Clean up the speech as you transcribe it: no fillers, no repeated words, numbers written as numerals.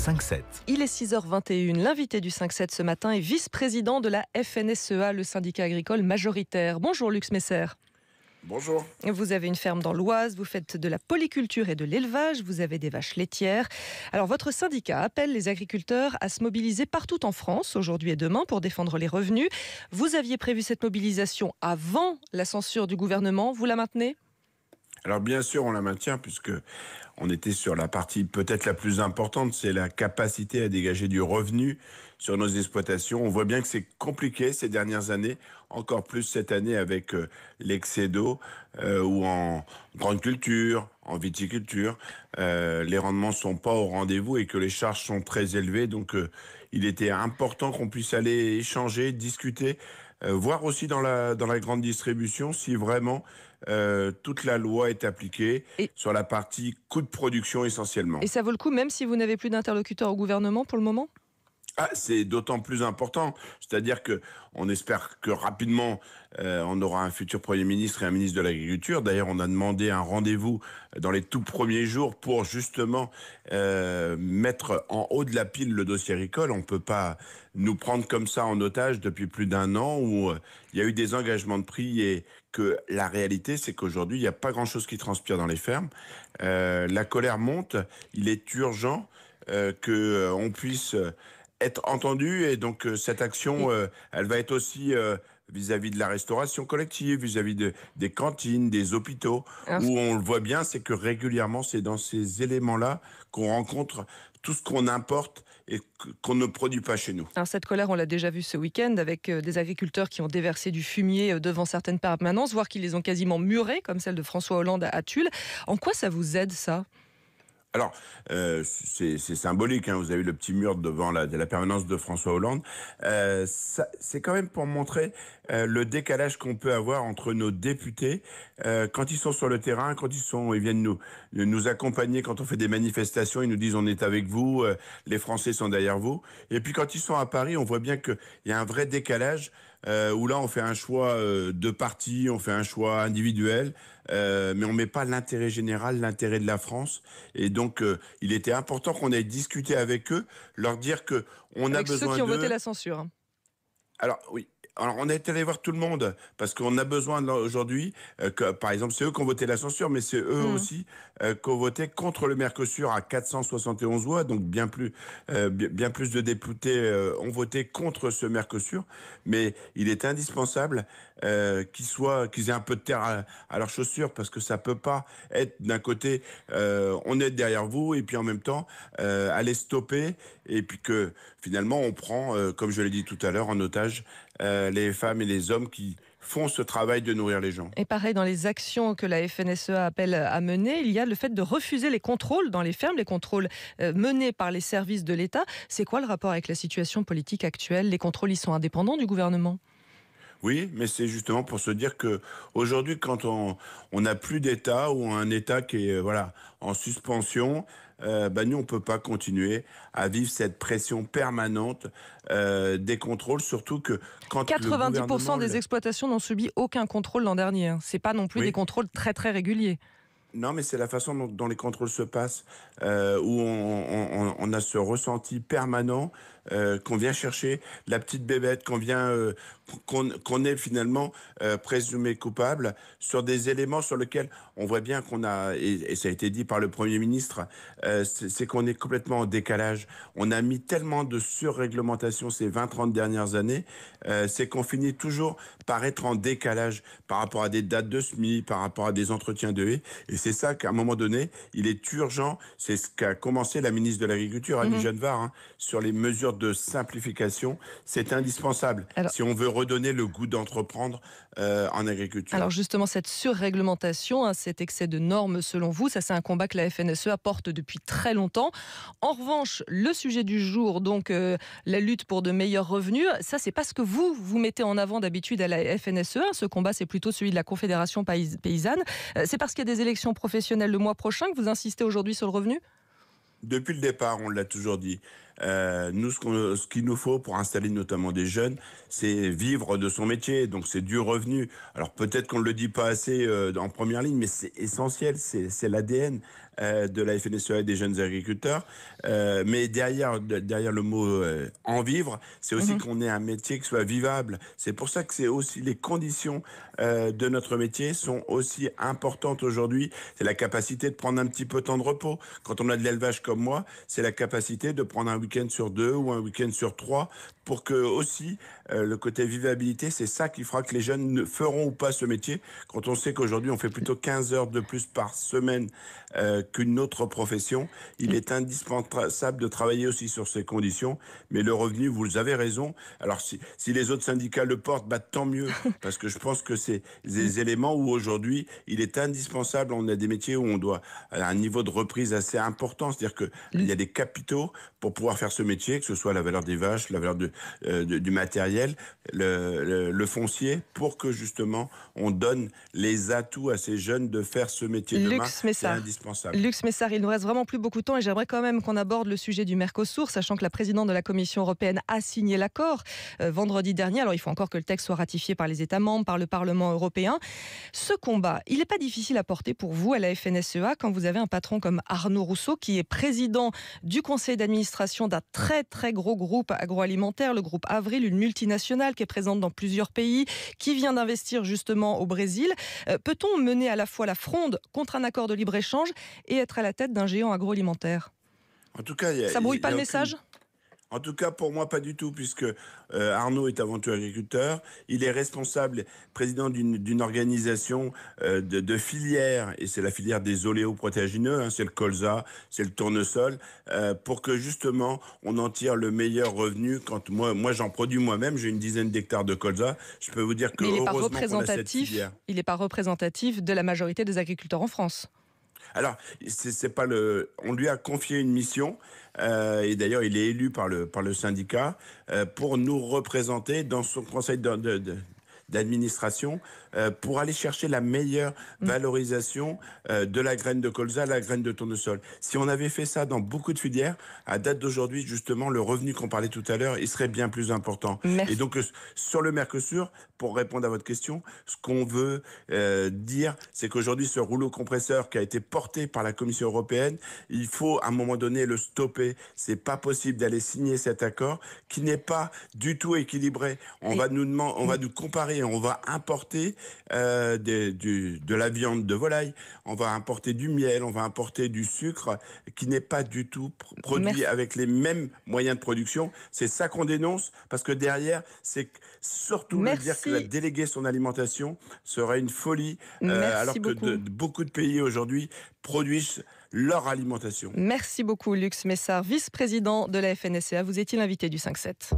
5-7. Il est 6h21. L'invité du 5-7 ce matin est vice-président de la FNSEA, le syndicat agricole majoritaire. Bonjour Lux Messer. Bonjour. Vous avez une ferme dans l'Oise, vous faites de la polyculture et de l'élevage, vous avez des vaches laitières. Alors votre syndicat appelle les agriculteurs à se mobiliser partout en France, aujourd'hui et demain, pour défendre les revenus. Vous aviez prévu cette mobilisation avant la censure du gouvernement, vous la maintenez ? Alors bien sûr, on la maintient puisque on était sur la partie peut-être la plus importante, c'est la capacité à dégager du revenu sur nos exploitations. On voit bien que c'est compliqué ces dernières années, encore plus cette année avec l'excès d'eau ou en grande culture, en viticulture, les rendements sont pas au rendez-vous et que les charges sont très élevées. Donc il était important qu'on puisse aller échanger, discuter, voir aussi dans la grande distribution si vraiment toute la loi est appliquée sur la partie coût de production essentiellement. Et ça vaut le coup même si vous n'avez plus d'interlocuteur au gouvernement pour le moment ? C'est d'autant plus important, c'est-à-dire que on espère que rapidement on aura un futur Premier ministre et un ministre de l'Agriculture. D'ailleurs, on a demandé un rendez-vous dans les tout premiers jours pour justement mettre en haut de la pile le dossier agricole. On peut pas nous prendre comme ça en otage depuis plus d'un an où il y a eu des engagements de prix et que la réalité, c'est qu'aujourd'hui, il n'y a pas grand-chose qui transpire dans les fermes. La colère monte, il est urgent que on puisse être entendu et donc cette action, elle va être aussi vis-à-vis de la restauration collective, vis-à-vis des cantines, des hôpitaux, où on le voit bien, c'est que régulièrement, c'est dans ces éléments-là qu'on rencontre tout ce qu'on importe et qu'on ne produit pas chez nous. Alors cette colère, on l'a déjà vu ce week-end avec des agriculteurs qui ont déversé du fumier devant certaines permanences, voire qui les ont quasiment murées, comme celle de François Hollande à Tulle. En quoi ça vous aide, ça ? Alors, c'est symbolique, hein. Vous avez le petit mur devant la permanence de François Hollande. C'est quand même pour montrer le décalage qu'on peut avoir entre nos députés quand ils sont sur le terrain, quand ils viennent nous accompagner, quand on fait des manifestations, ils nous disent on est avec vous, les Français sont derrière vous. Et puis quand ils sont à Paris, on voit bien qu'il y a un vrai décalage où là on fait un choix de parti, on fait un choix individuel, mais on met pas l'intérêt général, l'intérêt de la France. Et donc il était important qu'on aille discuter avec eux, leur dire que on a besoin d'eux. Avec ceux qui ont voté la censure. Alors oui. Alors, on est allé voir tout le monde parce qu'on a besoin aujourd'hui, par exemple, c'est eux qui ont voté la censure, mais c'est eux aussi qui ont voté contre le Mercosur à 471 voix, donc bien plus de députés ont voté contre ce Mercosur. Mais il est indispensable qu'ils aient un peu de terre à leurs chaussures parce que ça peut pas être d'un côté on est derrière vous et puis en même temps aller stopper et puis que finalement on prend, comme je l'ai dit tout à l'heure, en otage les femmes et les hommes qui font ce travail de nourrir les gens. Et pareil, dans les actions que la FNSEA appelle à mener, il y a le fait de refuser les contrôles dans les fermes, les contrôles menés par les services de l'État. C'est quoi le rapport avec la situation politique actuelle ? Les contrôles, ils sont indépendants du gouvernement ? Oui, mais c'est justement pour se dire que aujourd'hui, quand on n'a plus d'État ou un État qui est en suspension, nous on peut pas continuer à vivre cette pression permanente des contrôles, surtout que quand 90% des exploitations n'ont subi aucun contrôle l'an dernier. C'est pas non plus des contrôles très très réguliers. Non, mais c'est la façon dont les contrôles se passent, où on a ce ressenti permanent qu'on vient chercher la petite bébête, qu'on est finalement présumé coupable sur des éléments sur lesquels on voit bien qu'on a, et ça a été dit par le Premier ministre, c'est qu'on est complètement en décalage. On a mis tellement de surréglementation ces 20-30 dernières années, c'est qu'on finit toujours par être en décalage par rapport à des dates de semis, par rapport à des entretiens de haies. Et c'est ça qu'à un moment donné, il est urgent, c'est ce qu'a commencé la ministre de l'Agriculture, Annie Genevard, sur les mesures de simplification. C'est indispensable si on veut redonner le goût d'entreprendre en agriculture. Alors justement, cette surréglementation, cet excès de normes, selon vous, ça c'est un combat que la FNSEA porte depuis très longtemps. En revanche, le sujet du jour, donc la lutte pour de meilleurs revenus, ça c'est pas ce que vous mettez en avant d'habitude à la FNSEA. Ce combat, c'est plutôt celui de la Confédération paysanne. C'est parce qu'il y a des élections professionnelles le mois prochain que vous insistez aujourd'hui sur le revenu ? Depuis le départ, on l'a toujours dit. Nous, ce qu'il nous faut pour installer notamment des jeunes, c'est vivre de son métier. Donc c'est du revenu. Alors peut-être qu'on ne le dit pas assez en première ligne, mais c'est essentiel. C'est l'ADN de la FNSEA et des jeunes agriculteurs. Mais derrière le mot en vivre, c'est aussi qu'on ait un métier qui soit vivable. C'est pour ça que c'est aussi les conditions de notre métier sont aussi importantes aujourd'hui. C'est la capacité de prendre un petit peu de temps de repos. Quand on a de l'élevage comme moi, c'est la capacité de prendre un week-end sur 2 ou un week-end sur 3 pour que aussi le côté vivabilité, c'est ça qui fera que les jeunes ne feront ou pas ce métier. Quand on sait qu'aujourd'hui on fait plutôt 15 heures de plus par semaine qu'une autre profession, il est indispensable de travailler aussi sur ces conditions. Mais le revenu, vous avez raison. Alors si les autres syndicats le portent, tant mieux, parce que je pense que c'est des éléments où aujourd'hui il est indispensable. On a des métiers où on doit un niveau de reprise assez important, c'est-à-dire qu'il y a des capitaux pour pouvoir faire ce métier, que ce soit la valeur des vaches, la valeur du matériel, le foncier, pour que justement on donne les atouts à ces jeunes de faire ce métier demain. C'est indispensable. Lux Messard, il ne nous reste vraiment plus beaucoup de temps et j'aimerais quand même qu'on aborde le sujet du Mercosur, sachant que la présidente de la Commission européenne a signé l'accord vendredi dernier. Alors il faut encore que le texte soit ratifié par les États membres, par le Parlement européen. Ce combat, il n'est pas difficile à porter pour vous à la FNSEA quand vous avez un patron comme Arnaud Rousseau qui est président du conseil d'administration d'un très très gros groupe agroalimentaire, le groupe Avril, une multinationale qui est présente dans plusieurs pays, qui vient d'investir justement au Brésil. Peut-on mener à la fois la fronde contre un accord de libre-échange et être à la tête d'un géant agroalimentaire? En tout cas, ça brouille pas le message? En tout cas, pour moi, pas du tout, puisque Arnaud est avant tout agriculteur. Il est responsable, président d'une organisation de filière, et c'est la filière des oléoprotéagineux, c'est le colza, c'est le tournesol, pour que justement, on en tire le meilleur revenu. Quand moi j'en produis moi-même, j'ai une dizaine d'hectares de colza. Je peux vous dire que mais heureusement qu'on a cette filière. Il n'est pas représentatif de la majorité des agriculteurs en France. Alors, c'est pas on lui a confié une mission, et d'ailleurs il est élu par le syndicat pour nous représenter dans son conseil d'administration pour aller chercher la meilleure valorisation de la graine de colza, la graine de tournesol. Si on avait fait ça dans beaucoup de filières, à date d'aujourd'hui, justement, le revenu qu'on parlait tout à l'heure, il serait bien plus important. Merci. Et donc, sur le Mercosur, pour répondre à votre question, ce qu'on veut dire, c'est qu'aujourd'hui, ce rouleau compresseur qui a été porté par la Commission européenne, il faut à un moment donné le stopper. C'est pas possible d'aller signer cet accord qui n'est pas du tout équilibré. On va nous comparer, on va importer de la viande de volaille, on va importer du miel, on va importer du sucre qui n'est pas du tout produit avec les mêmes moyens de production. C'est ça qu'on dénonce, parce que derrière, c'est surtout de dire que la déléguer son alimentation serait une folie, alors que beaucoup de pays aujourd'hui produisent leur alimentation. Merci beaucoup Lux Messard, vice-président de la FNSEA. Vous étiez l'invité du 5-7.